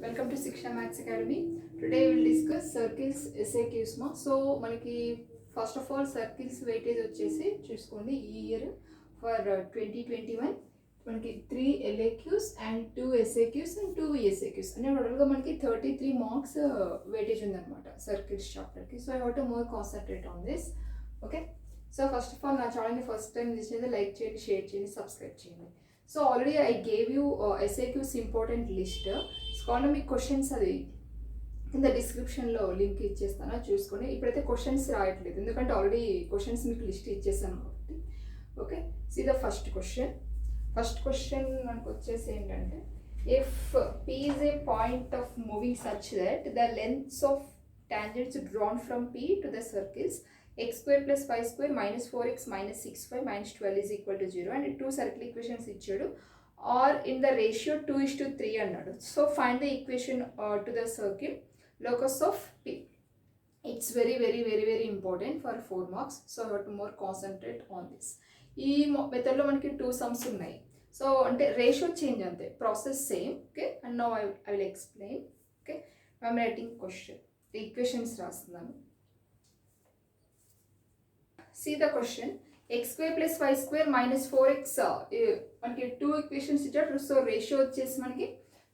Welcome to Shiksha Maths Academy. Today we will discuss circles SAQs ma. So మనకి first of all circles weightage వచ్చేసి చూసుకోండి ఈ year for 2021 మనకి 3 LAQs and 2 SAQs and 2 VSAQs అంటే టోటల్గా మనకి 33 marks weightage ఉందన్నమాట సర్కిల్స్ చాప్టర్కి. So I want to more concentrate on this. Okay, so first of all నా ఛానల్ని ఫస్ట్ టైం చేసేది లైక్ చేయండి, షేర్ చేయండి, సబ్స్క్రైబ్ చేయండి. So already I gave you SAQs important list. కాకుండా మీకు క్వశ్చన్స్ అది కింద డిస్క్రిప్షన్లో లింక్ ఇచ్చేస్తాను, చూసుకొని. ఇప్పుడైతే క్వశ్చన్స్ రాయట్లేదు ఎందుకంటే ఆల్రెడీ క్వశ్చన్స్ మీకు లిస్ట్ ఇచ్చేసాను కాబట్టి. Okay, see the first question మనకు వచ్చేసి ఏంటంటే, if P is a point of moving such that the lengths of tangents drawn from P to the circles x square plus y square minus 4x minus 6y minus 12 is equal to 0 and two circle equations ఇచ్చాడు, or in the ratio 2:3 అన్నాడు. So find the equation to the circle locus of P. It's very very very very important for 4 marks, so I have to more concentrate on this. ఈ మెథడ్లో మనకి 2 sums ఉన్నాయి. So అంటే ratio change అంతే, process same. Okay, and now I will explain. Okay, I'm writing question, equations రాస్తున్నాను. See the question, x square plus y square minus 4x మనకి 2 equations ఇచ్చాడు. So ratio వచ్చేసి మనకి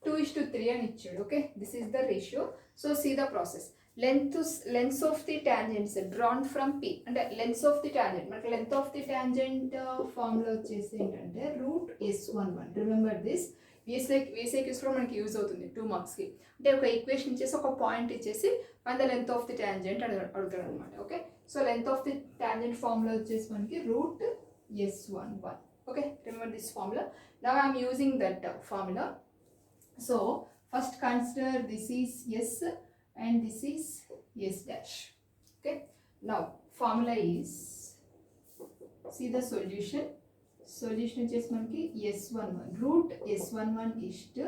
2:3 అని ఇచ్చాడు. Okay, this is the ratio. So see the process. Length of the tangents drawn from P అంటే length of the tangent, మనకి length of the tangent formula వచ్చేసి ఏంటంటే √S11. Remember this. VSAQస్లో మనకి యూజ్ అవుతుంది 2 మార్క్స్కి. అంటే ఒక ఈక్వేషన్ ఇచ్చేసి ఒక పాయింట్ ఇచ్చేసి and the length of the tangent అని అడుగుతాడు అనమాట. Okay, so length of the tangent formula వచ్చేసి మనకి √S11. Okay, remember this formula. Now I'm using that formula. So first consider this is S and this is S dash. Okay, now formula is, see the solution వచ్చేసి మనకి S11 √S11 is to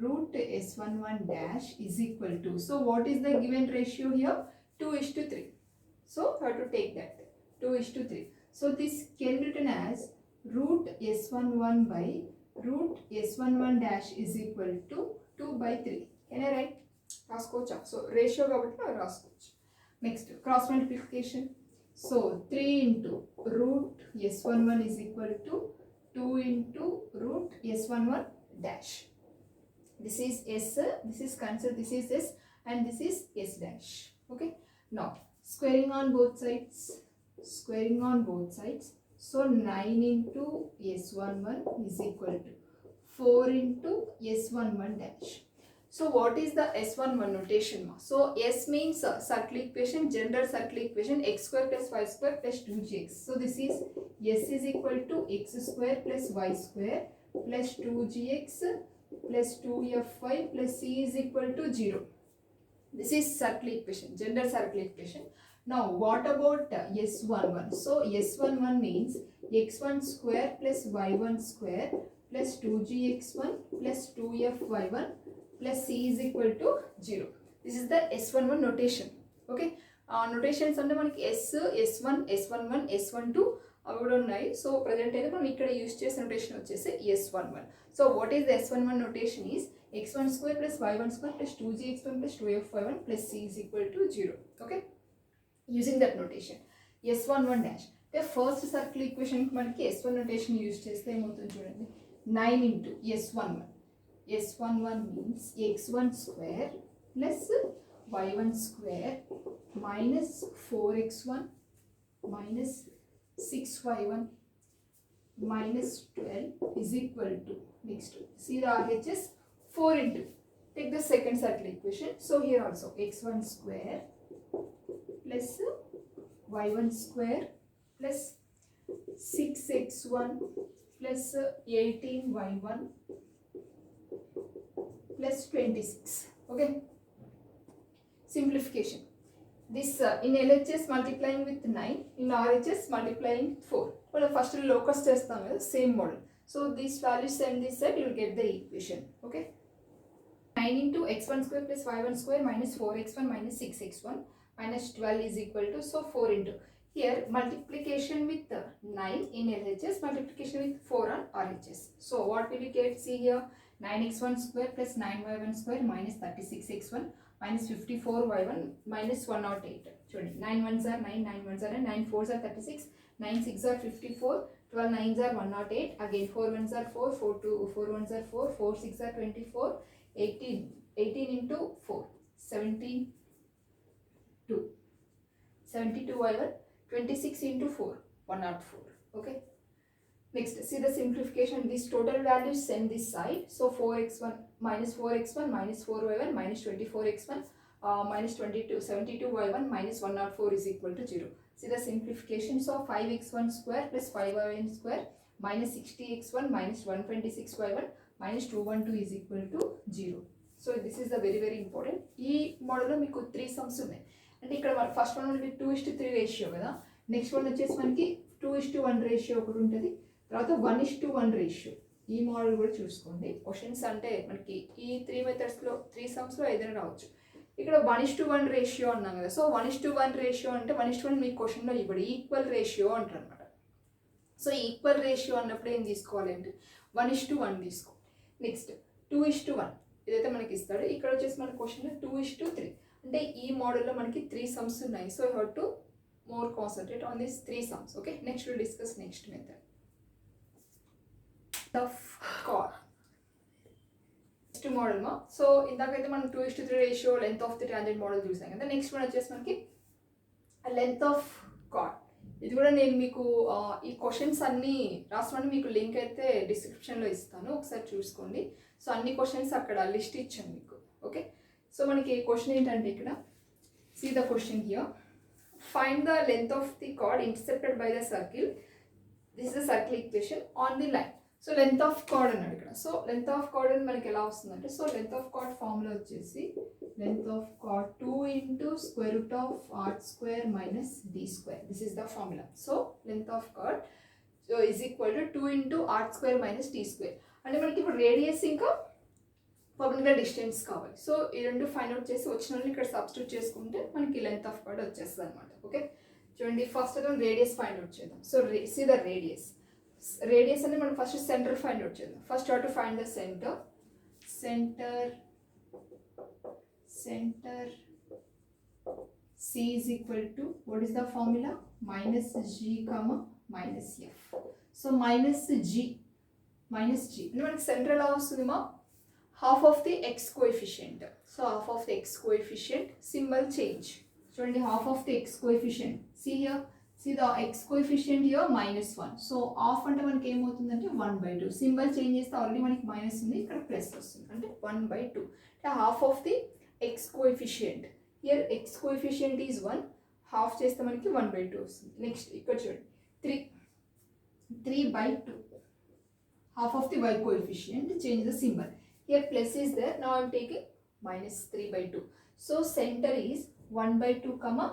√S11 dash is equal to, so what is the given ratio here? 2:3. so I have to take that 2:3. so this can be written as √S11 by √S11 dash is equal to 2/3. can I write? రాసుకోవచ్చా? So ratio కాబట్టి రాసుకోవచ్చు. Next cross multiplication. So 3 into √S11 is equal to 2 into √S11 dash. This is S, this is consider, this is S and this is S dash. Okay, now squaring on both sides. So 9 into S11 is equal to 4 into S11 dash. So what is the S11 notation? So S means circle equation, general circle equation, x square plus y square plus 2gx. So this is S is equal to x square plus y square plus 2gx plus 2fy plus c is equal to 0. This is circle equation, general circle equation. Now what about S11? So S11 means x1 square plus y1 square plus 2gx1 plus 2fy1 plus c is equal to 0. This is the S11 notation. Okay, notations అంటే మనకి S1, S11, S12 అవి కూడా ఉన్నాయి. So present అయితే మనం ఇక్కడ use చేసే notation వచ్చేసి S11. So what is the S11 notation is x1 square plus y1 square plus 2gx1 plus 2fy1 plus c is equal to 0. Okay, using that notation S11 dash. అంటే first circle equation మనకి S1 notation use చేస్తే ఏమవుతుంది చూడండి, 9 into S11 means x1 square plus y1 square minus 4x1 minus 6y1 minus 12 is equal to, next see the RHS, 4 into, take the second circle equation. So here also x1 square plus y1 square plus 6x1 plus 18y1 plus 26. Okay, simplification. This in LHS multiplying with 9, in RHS multiplying with 4. Well, first locus chestam kada, same model. So these values send this side, you will get the equation. Okay, 9 into x1 square plus y1 square minus 4x1 minus 6x1 minus 12 is equal to, so 4 into, here multiplication with 9 in LHS, multiplication with 4 on RHS. So what will you get? See here, 9x1 square plus 9y1 square minus 36x1 minus 54y1 minus 108. చూడండి 9 1s are 9, 9 1s are 9, 9 4s are 36, 9 6s are 54, 12 9s are 108, again 4 1s are 4, 4 1s are 4, 4 6s are 24, 18 into 4, 72, 72y1, 26 into 4, 104. Okay. Next, see the simplification. These total values send this side. So 4x1 minus 4x1 minus 4y1 minus 24x1 minus 22, 72y1 minus 104 is equal to 0. See the simplification. So 5x1 square plus 5y1 square minus 60x1 minus 126y1 minus 212 is equal to 0. So this is the very important. ఈ మోడల్లో మీకు 3 sums ఉన్నాయి. అంటే ఇక్కడ first one మనకి 2:3 ratio కదా. Next one వచ్చేసి మనకి 2:1 రేషియో ఒకటి ఉంటుంది. తర్వాత 1:1 రేషియో. ఈ మోడల్ కూడా చూసుకోండి. క్వశ్చన్స్ అంటే మనకి ఈ 3 మెథడ్స్లో 3 సమ్స్లో ఏదైనా రావచ్చు. ఇక్కడ 1:1 రేషియో అన్నాం కదా. సో 1:1 రేషియో అంటే 1:1 మీ క్వశ్చన్లో ఇప్పుడు ఈక్వల్ రేషియో అంటారు అనమాట. సో ఈక్వల్ రేషియో అన్నప్పుడు ఏం తీసుకోవాలి అంటే 1:1 తీసుకో. నెక్స్ట్ 2:1 ఇదైతే మనకి ఇస్తాడు. ఇక్కడ వచ్చేసి మన క్వశ్చన్ 2:3 అంటే ఈ మోడల్లో మనకి 3 సమ్స్ ఉన్నాయి. So you have to more concentrate on these 3 sums. Okay, next will discuss next method of chord. Next model మా. సో ఇందాకైతే మనం 2:3 ratio length of the tangent model చూసాం కదా. నెక్స్ట్ వన్ వచ్చేసి మనకి లెంత్ ఆఫ్ కార్డ్. ఇది కూడా నేను మీకు ఈ క్వశ్చన్స్ అన్నీ రాసుకోండి. మీకు లింక్ అయితే డిస్క్రిప్షన్లో ఇస్తాను, ఒకసారి చూసుకోండి. సో అన్ని క్వశ్చన్స్ అక్కడ లిస్ట్ ఇచ్చాను మీకు. ఓకే, సో మనకి క్వశ్చన్ ఏంటంటే ఇక్కడ see the question here, find the length of the chord intercepted by the circle. This is the circle equation on the line. So length of chord అన్నాడు ఇక్కడ. So length of card అని మనకి ఎలా వస్తుందంటే, so length of chord formula వచ్చేసి length of chord 2 into square root of r square minus d square. This is the formula. So length of chord is equal to 2 into r square minus d square. అంటే మనకి ఇప్పుడు radius ఇంకా perpendicular distance కావాలి. So ఈ రెండు find out చేసి వచ్చిన వాళ్ళని ఇక్కడ సబ్స్టిట్యూట్ చేసుకుంటే మనకి లెంత్ ఆఫ్ కార్డ్ వచ్చేస్తుంది అనమాట. ఓకే, చూడండి ఫస్ట్ అయితే రేడియస్ ఫైండ్ అవుట్ చేద్దాం. So see the radius. Radius అంటే మనం ఫస్ట్ సెంటర్ ఫైండ్ అవుట్ చేద్దాం. First have to find the centre. Centre C is equal to, what is the formula? Minus G comma minus F. So minus G అంటే మనకి centre ఎలా వస్తుంది మా, half of the x coefficient. So half of the x coefficient symbol change. చూడండి half of the x coefficient. See the x coefficient here -1. So half అంటే మనకి ఏమవుతుందంటే 1/2. Symbol change చేస్తే ఆల్రెడీ మనకి మైనస్ ఉంది, ఇక్కడ ప్లస్ వస్తుంది అంటే 1/2. అంటే half of the x coefficient. Here x coefficient is 1, half చేస్తే మనకి 1/2 వస్తుంది. నెక్స్ట్ ఇక్కడ చూడండి 3/2. Half of the y coefficient, change the symbol. Here plus is there, now I am taking -3/2. So center is 1/2 comma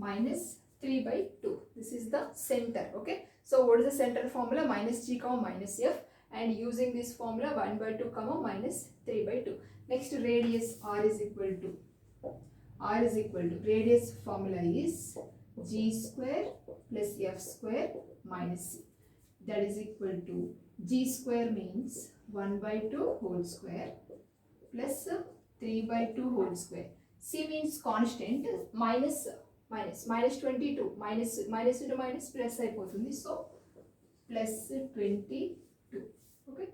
minus 3/2. This is the center. Okay, so what is the center formula? Minus G comma minus F, and using this formula 1/2 comma minus 3/2. Next radius r is equal to radius formula is G square plus F square minus C. That is equal to G square means 1/2 whole square plus 3/2 whole square. C means constant, minus 22, minus into minus plus అయిపోతుంది. So plus 22. Okay,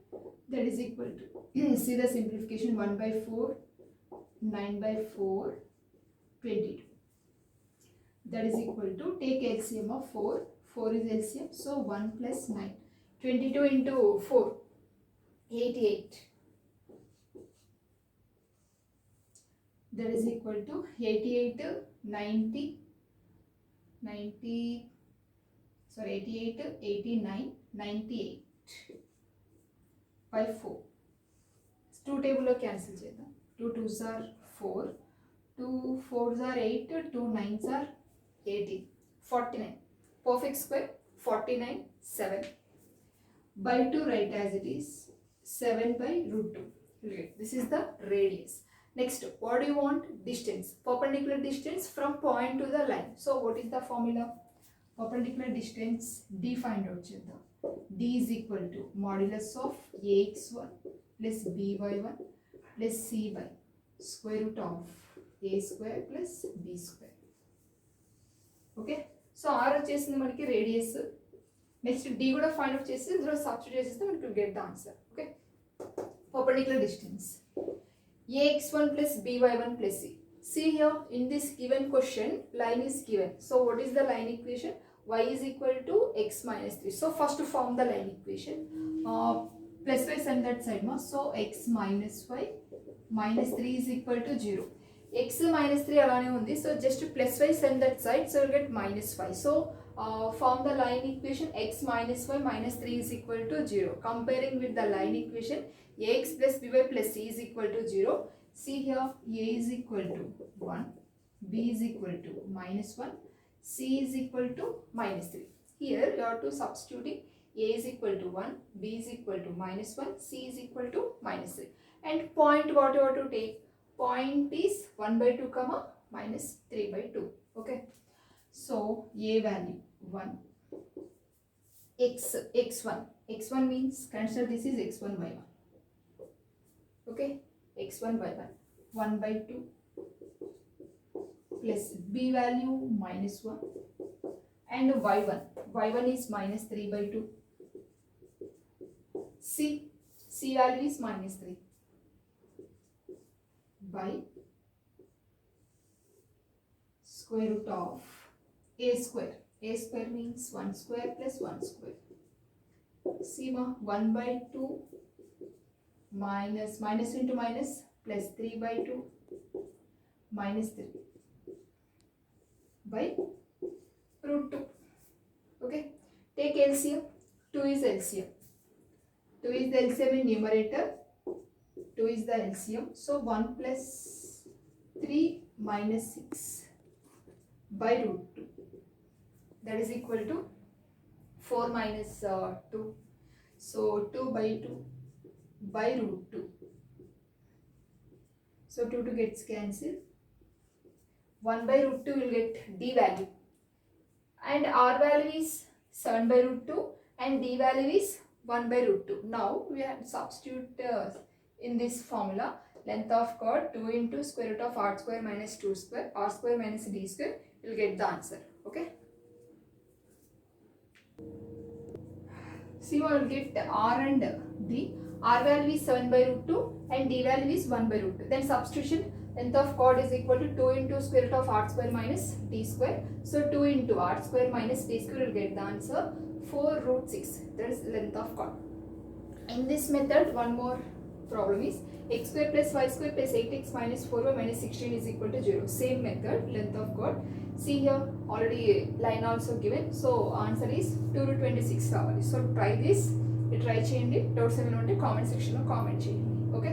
that is equal to see the simplification, 1/4 9/4 22. That is equal to, take LCM of 4 is LCM, so 1 plus 9, 22 into 4 88. That is equal to 88 89 98 by 4. 2 table లో cancel చేద్దాం. 2 2s are 4, 2 4s are 8, 2 9s are 18, 49. Perfect square 49 7 by 2, write as it is 7/√2. This is the radius. Next, what do you want? Distance, perpendicular distance from point to the line. So what is the formula? Perpendicular distance D find out cheddam. D is equal to modulus of ax1 plus by1 plus c by square root of a square plus b square. Okay, so r వచ్చేసింది మనకి radius. Next d కూడా find out చేసి ఇందులో substitute చేసేస్తే మనకి get the answer. Okay, perpendicular distance ax1 plus by1 plus c. See here in this given question line is given. So what is the line equation? Y is equal to x minus 3. So first to form the line equation, plus y send that side ma. So x minus y minus 3 is equal to 0. X minus 3 alane undi, so just plus y send that side, so we'll get minus 5. So form the line equation x minus y minus 3 is equal to 0. Comparing with the line equation ax plus by plus c is equal to 0. See here, a is equal to 1, b is equal to minus 1, c is equal to minus 3. Here you are to substituting a is equal to 1, b is equal to minus 1, c is equal to minus 3. And point what you have to take? Point is 1 by 2 comma minus 3 by 2. Okay, so a value 1, x1 means consider this is x1 by 1. Okay, x1 by 1 by 2 plus b value minus 1 and y1 is minus 3 by 2. c value is minus 3 by square root of a square means 1 square plus 1 square. See ma, 1 by 2 minus into minus plus 3 by 2 minus 3 by root 2. Okay, take LCM. 2 is LCM. 2 is the LCM in numerator, 2 is the LCM. So 1 plus 3 minus 6 by root 2, that is equal to 4 minus 2. So 2 by 2 by root 2. So 2 gets cancelled. 1 by root 2 will get d value. And r value is 7 by root 2 and d value is 1 by root 2. Now we have to substitute in this formula. Length of chord 2 into square root of r square minus 2 square, r square minus d square, you will get the answer. Okay. See, we will get r and d. R value is 7 by root 2 and d value is 1 by root 2. Then substitution, length of chord is equal to 2 into square root of r square minus d square. So 2 into r square minus d square will get the answer 4 root 6. That is length of chord. In this method, one more problem is x square plus y square plus 8x minus 4y minus 16 is equal to 0. Same method, length of chord. See here, already line also given. So answer is 2 root 26 కావాలి. So try this. Try చేయండి. Doubts ఏమైనా ఉంటే comment సెక్షన్లో comment చేయండి. Okay,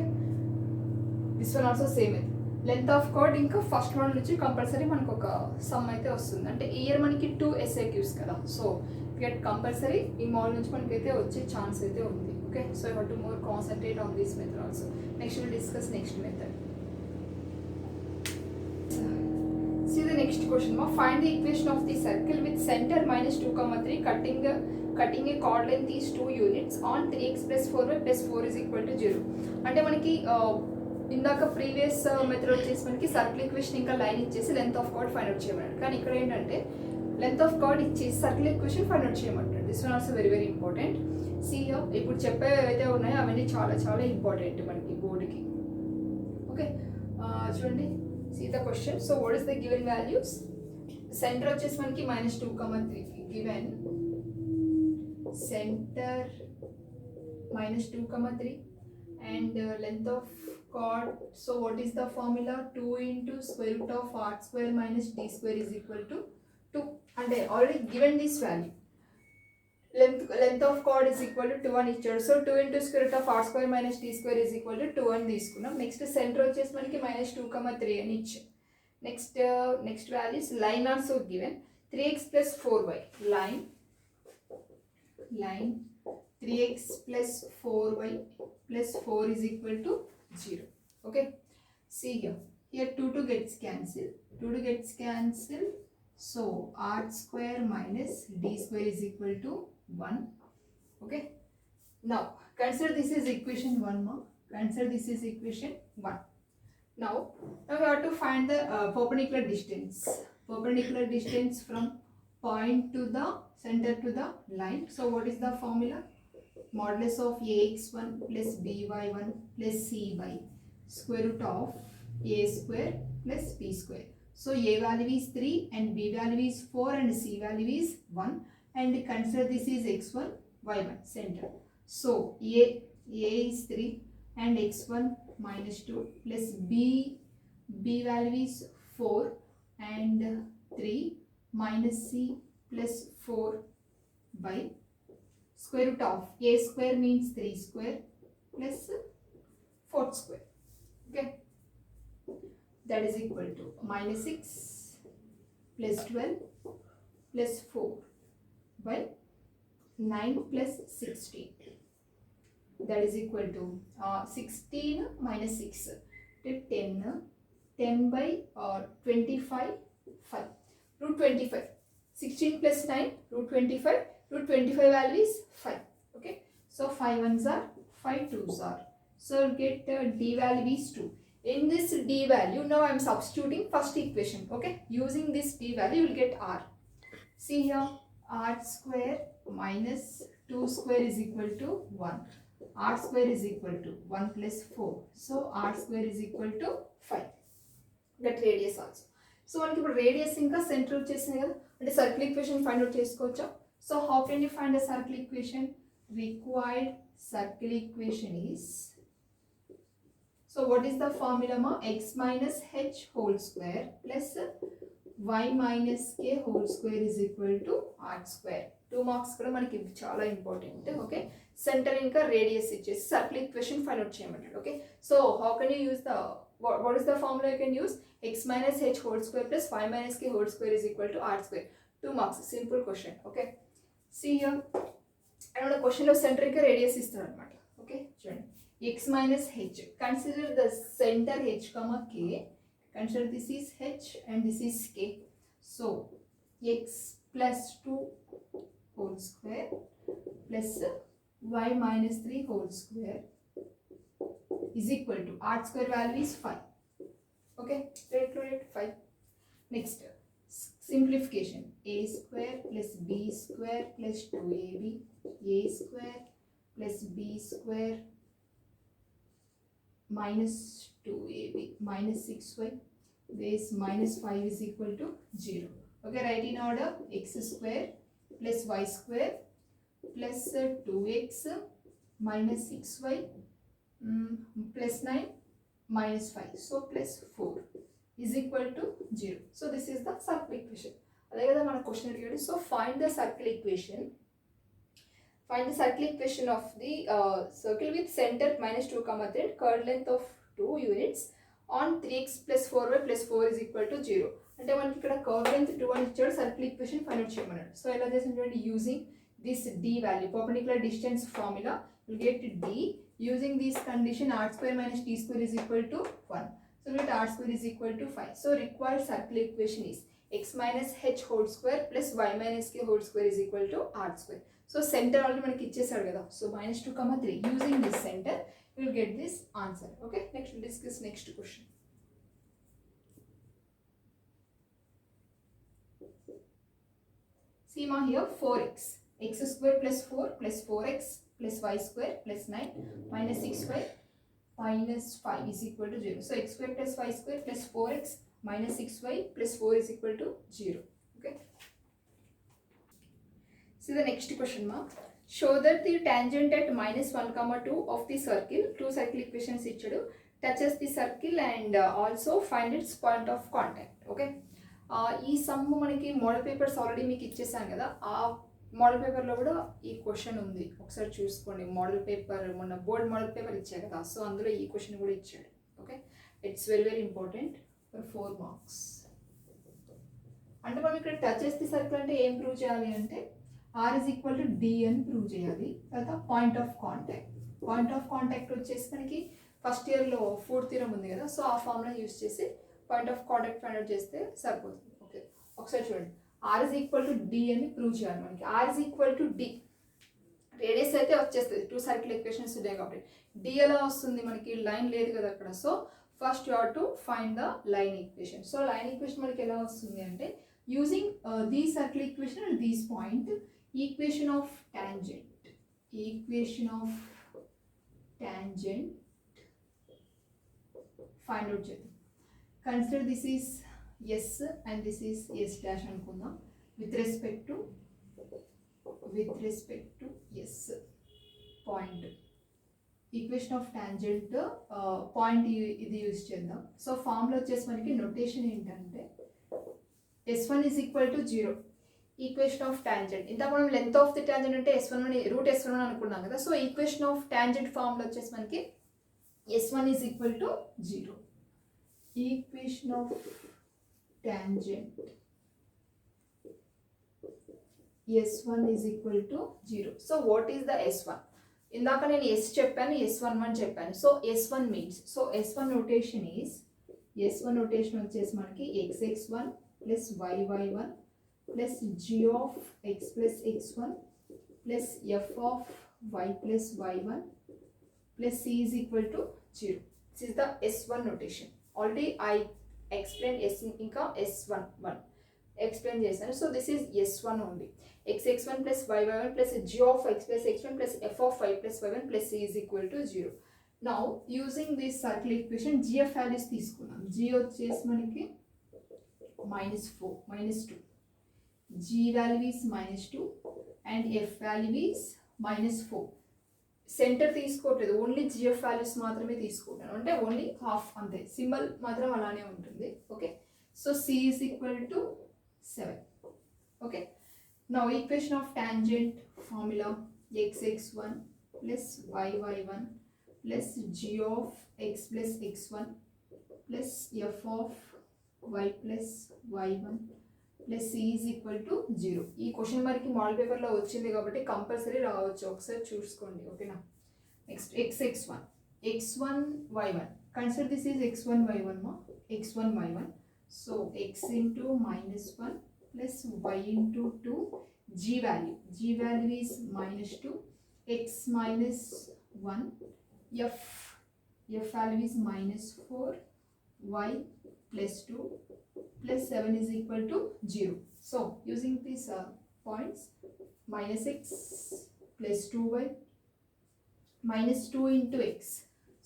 this one also same. Length of card ఇంకా first one నుంచి compulsory మనకు ఒక సమ్ అయితే వస్తుంది. అంటే ఇయర్ మనకి 2 SAQs కదా, సో గెట్ కంపల్సరీ ఈ మోడల్ నుంచి మనకైతే వచ్చే ఛాన్స్ అయితే ఉంది. Okay, so you have to more concentrate on this method also. Next will discuss next method. See the next question. Find the equation of the circle with center minus 2, 3 cutting a chord length is 2 units on 3x plus 4y plus 4 is equal to 0. అంటే మనకి ఇందాక previous method వచ్చేసి మనకి circle equation ఇంకా line ఇచ్చేసి length of chord find out చేయమన్నాడు. కానీ ఇక్కడ ఏంటంటే లెంత్ ఆఫ్ కార్డ్ ఇచ్చేసి సర్కిల్ ఈక్వేషన్ ఫైండ్ అవుట్ చేయమంటాడు. This one also very very important. See ఇప్పుడు చెప్పేవి ఏవైతే ఉన్నాయో అవన్నీ చాలా చాలా ఇంపార్టెంట్ మనకి బోర్డుకి. ఓకే, చూడండి. See the question. So what is the given values? Center వచ్చేసి మనకి minus 2, 3 given. Center minus 2, 3 and length of chord. So what is the formula? 2 into square root of r square minus d square is equal to 2. And they already given this value. Length of chord is equal to 2 అని ఇచ్చాడు. So 2 into square root of r square minus d square is equal to 2 అని తీసుకున్నాం. Next centre వచ్చేసి మనకి minus 2, 3 అని ఇచ్చాం. Next values line also given. 3x plus 4y line 3x plus 4y plus 4 is equal to 0. Okay, see here 2 gets cancelled. So r square minus d square is equal to 1. Okay, now consider this is equation 1 more. Consider this is equation 1. Now we have to find the perpendicular distance. Perpendicular distance from point to the center to the line. So what is the formula? Modulus of ax1 plus by1 plus c by square root of a square plus b square. So a value is 3 and b value is 4 and c value is 1, and consider this is x1 y1 center. So a is 3 and x1 minus 2 plus b value is 4 and 3 minus c plus 4 by square root of a square means 3 square plus 4 square. Okay, that is equal to minus 6 plus 12 plus 4 by 9 plus 16. That is equal to 16 minus 6 10 by 25 5 root 25. 16 plus 9 root 25. Root 25 value is 5. Okay, so 5 ones are 5 twos are. So get d value is 2. In this d value, now I am substituting first equation. Okay, using this d value you will get r. See here, r square minus 2 square is equal to 1. R square is equal to 1 plus 4. So r square is equal to 5. Get radius also. So మనకి ఇప్పుడు radius ఇంకా center వచ్చేసింది కదా, అంటే circle equation find out చేసుకోవచ్చా? So how can you find a circle equation? Required circle equation is, so what is the formula ma? X minus h whole square plus y minus k whole square is equal to r square. 2 marks కూడా మనకి చాలా important. Okay, centre ఇంకా radius ఇచ్చేసి circle equation find out చేయమంటాడు. Okay, so how can you use the what is the formula you can use? X minus h whole square plus y minus k whole square is equal to r square. 2 marks, simple question. Okay, see here, and question లో center ఇంకా radius ఇస్తాడు అన్నమాట. Okay, చూడండి, x minus h, consider the center h comma k, consider this is h and this is k. So x plus 2 whole square plus y minus 3 whole square is equal to r square value is 5. Okay, calculate 5. Next, simplification. A square plus b square plus 2ab, a square plus b square minus 2ab minus 6y, base minus 5 is equal to 0. Okay, write in order. X square plus y square plus 2x minus 6y plus 9 minus 5, so plus 4 is equal to 0. So this is the circle equation. అదే కదా మన question అడిగాడు. So find the circle equation. Find the circle equation of the circle with center minus 2 comma 3, curved length of 2 units on 3x plus 4y plus 4 is equal to 0. అంటే మనకి ఇక్కడ curved length 2 అని ఇచ్చాడు, circle equation find out చేయమన్నాడు. So ఎలా చేసాం చూడండి, using this d value, perpendicular distance formula, you get d. Using this condition, r square minus t square is equal to 1. So we get r square is equal to 5. So required circle equation is x minus h whole square plus y minus k whole square is equal to r square. So center already మనకి ఇచ్చేసాడు కదా. So minus 2 comma 3. Using this center, you will get this answer. Okay, next we'll discuss next question. See ma here, 4x. X square plus 4 plus 4x plus y square plus 9 minus 6y minus 5 is equal to 0. So x square plus y square plus 4x minus 6y plus 4 is equal to 0. Okay. See the next question ma. Show that the tangent at minus 1 comma 2 of the circle, two circle equations ఇచ్చాడు, touches the circle and also find its point of contact. Okay. ఈ some మనకి model papers already మీకు ఇచ్చేసాను కదా, ఆ model పేపర్లో కూడా ఈ క్వశ్చన్ ఉంది, ఒకసారి చూసుకోండి. మోడల్ పేపర్ మొన్న బోర్డ్ మోడల్ పేపర్ ఇచ్చాయి కదా, సో అందులో ఈ క్వశ్చన్ కూడా ఇచ్చాడు. Okay, it's very very important for 4 marks. అంటే మనం ఇక్కడ టచ్ చేస్తే సర్కిల్ అంటే ఏం ప్రూవ్ చేయాలి అంటే r is equal to d అని ప్రూవ్ చేయాలి. తర్వాత point of contact. Point of contact వచ్చేసి మనకి ఫస్ట్ ఇయర్లో ఫోర్త్ థియరమ్ ఉంది కదా, సో ఆ ఫార్ములా యూస్ చేసి point of contact find out చేస్తే సరిపోతుంది. ఓకే, ఒకసారి చూడండి, r is equal to d అని ప్రూవ్ చేయాలి మనకి. R is equal to d radius అయితే వచ్చేస్తుంది, 2 సర్కిల్ ఈక్వేషన్స్ ఉన్నాయి కాబట్టి. డి ఎలా వస్తుంది మనకి, లైన్ లేదు కదా అక్కడ. So first you have to find the line equation. So line equation మనకి ఎలా వస్తుంది అంటే, using the circle equation and this point, equation of tangent, equation of tangent find out చేద్దాం. Consider this is S and this is S dash అనుకుందాం with respect to S point. Equation of tangent point ఇది use చేద్దాం. So formula వచ్చేసి మనకి notation ఏంటంటే S1 is equal to 0. Equation of tangent, ఇంత మనం length of the tangent అంటే S1 route S1 అనుకున్నాం కదా. So equation of tangent formula వచ్చేసి మనకి S1 is equal to 0. Equation of tangent S1 is equal to 0. So what is the S1? ఇందాక నేను S చెప్పాను, S11 చెప్పాను. So S1 means, so S1 notation వచ్చేసి మనకి xx1 plus yy1 plus g of x plus x1 plus f of y plus y1 plus c is equal to 0. This is the S1 notation. Already I explained S ఇంకా S11 explain చేశాను. So this is S1 only. xx1 plus yy1 plus g of x plus x1 plus f of y plus y1 plus c is equal to 0. Now using this circle equation, g of values తీసుకున్నాం. g వచ్చేసి మనకి -2, g value is -2 and f value is -4. Centre తీసుకోవట్లేదు, only GF values మాత్రమే తీసుకుంటాను, అంటే only half అంతే, symbol మాత్రం అలానే ఉంటుంది. Okay, so C is equal to 7. Okay, now equation of tangent formula xx1 plus yy1 plus g of x plus x1 plus f of y plus y1 plus c is equal to 0. ఈ question మనకి model పేపర్లో వచ్చింది కాబట్టి compulsory రావచ్చు, ఒకసారి చూసుకోండి. ఓకేనా, next xx1 x1 y1, consider this is x1 y1 మా, x1 y1. So x into -1 plus y into 2, g value is -2, x -1, f value is -4, y plus 2 plus 7 is equal to 0. So using these points, -x plus 2y minus 2 into x,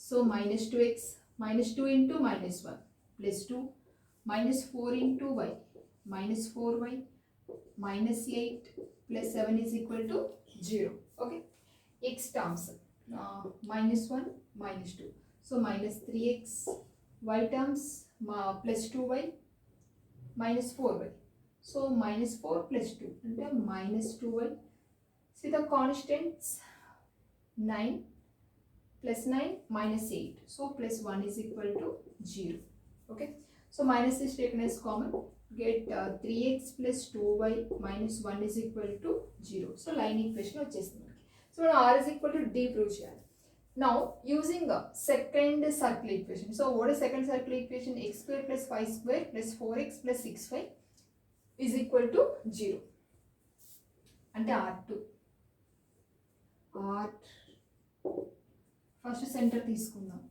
so -2x minus 2 into -1 plus 2 minus 4 into y minus 4y minus 8 plus 7 is equal to 0. Okay, x terms -1 -2, so -3x, y terms plus 2y minus 4y, so -4 plus 2 అంటే -2y. See the constants, 9 plus 9 minus 8, so plus 1 is equal to 0. Okay, so minus is taken as common, get 3x plus 2y minus 1 is equal to 0. So line equation వచ్చేస్తుంది మనకి. So మనం r is equal to d prove చేయాలి. Now using the second circle equation, so what is second circle equation? X square plus y square plus 4x plus 6y is equal to 0. అంటే r2 first centre తీసుకుందాం.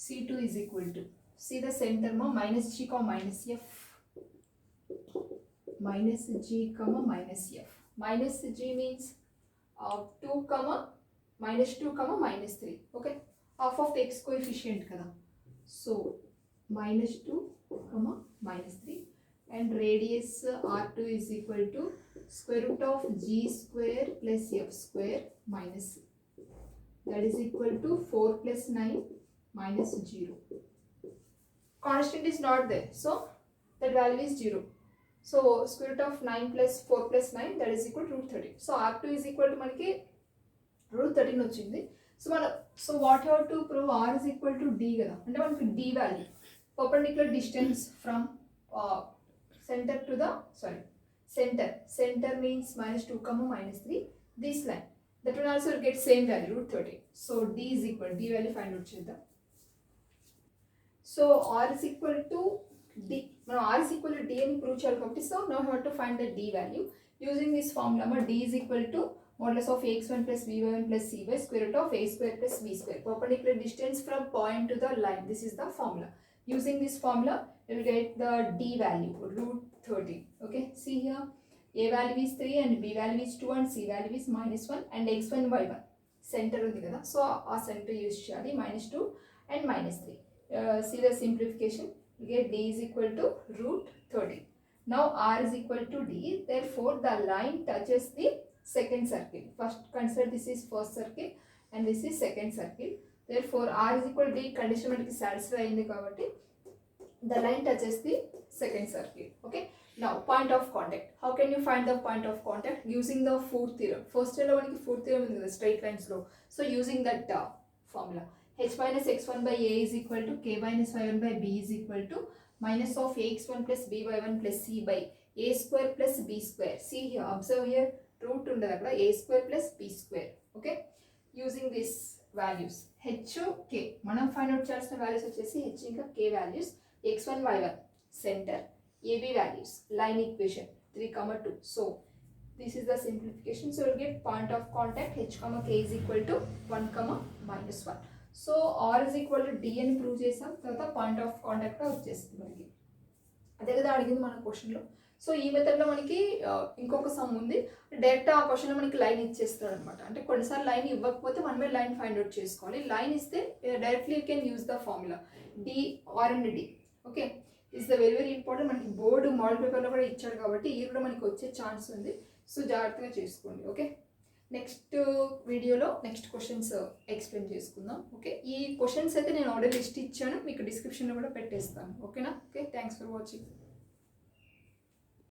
c2 is equal to, see the center ma minus g comma minus f, minus g comma minus f. Minus g means 2 comma -2 comma -3. Okay, half of the x coefficient kada, so -2 comma -3, and radius r2 is equal to square root of g square plus f square minus c, that is equal to 4 plus 9 minus 0. Constant is not there, so that value is 0. So square root of 9 plus 4 plus 9, that is equal to √13. So r2 is equal to మనకి √13 వచ్చింది. So what you have to prove, r is equal to d కదా, అంటే మనకి d value perpendicular distance from center to the center means -2 comma -3, this line, that one also will get same value √13. So d is equal, d value find out చేద్దాం. So r is equal to d, మనం r is equal to d అని prove చేయాలి కాబట్టి, so now we have to find the d value. Using this formula, d is equal to modulus of ax1 plus by1 plus c by square root of a square plus b square. Perpendicular distance from point to the line. This is the formula. Using this formula, you will get the d value, root 13. Okay, see here, a value is 3 and b value is 2 and c value is -1 and x1 y1. Center ఉంది కదా, so ఆ center use చేయాలి, -2 and -3. See the simplification, you get d is equal to root 13. Now r is equal to d, therefore the line touches the second circle. First consider this is first circle and this is second circle. Therefore r is equal to d condition మనకి satisfy అయింది కాబట్టి the line touches the second circle. Okay, now point of contact. How can you find the point of contact? Using the fourth theorem. First year lo maniki fourth theorem ఉంది కదా, straight lines లో. So using that formula, h minus x1 by a is equal to k minus y1 by b is equal to minus of ax1 plus by1 plus c by a square plus b square. See here, observe here, root ఉండదు అక్కడ, a square plus b square. Okay, using these values h k మనం find out చేయాల్సిన values వచ్చేసి h ఇంకా k values, x1 y1 center, ab values, line equation 3, 2. So this is the simplification. So we'll get point of contact h, k is equal to 1, -1. So r is equal to d అని prove చేసాం, తర్వాత point of contact వచ్చేస్తుంది మనకి. అదే కదా అడిగింది మన క్వశ్చన్లో. సో ఈ మెథడ్లో మనకి ఇంకొక సమ్ ఉంది, డైరెక్ట్ ఆ క్వశ్చన్లో మనకి లైన్ ఇచ్చేస్తాడు అనమాట. అంటే కొన్నిసార్లు లైన్ ఇవ్వకపోతే మనమే లైన్ ఫైండ్ అవుట్ చేసుకోవాలి. లైన్ ఇస్తే directly you can use the formula D R and D. Okay, is the very important. మనకి బోర్డు మోడల్ పేపర్లో కూడా ఇచ్చాడు కాబట్టి ఇది కూడా మనకి వచ్చే ఛాన్స్ ఉంది. సో జాగ్రత్తగా చేసుకోండి. ఓకే, నెక్స్ట్ వీడియోలో నెక్స్ట్ క్వశ్చన్స్ ఎక్స్ప్లెయిన్ చేసుకుందాం. ఓకే, ఈ క్వశ్చన్స్ అయితే నేను ఆల్రెడీ లిస్ట్ ఇచ్చాను, మీకు డిస్క్రిప్షన్లో కూడా పెట్టేస్తాను. ఓకేనా? Okay, thanks for watching.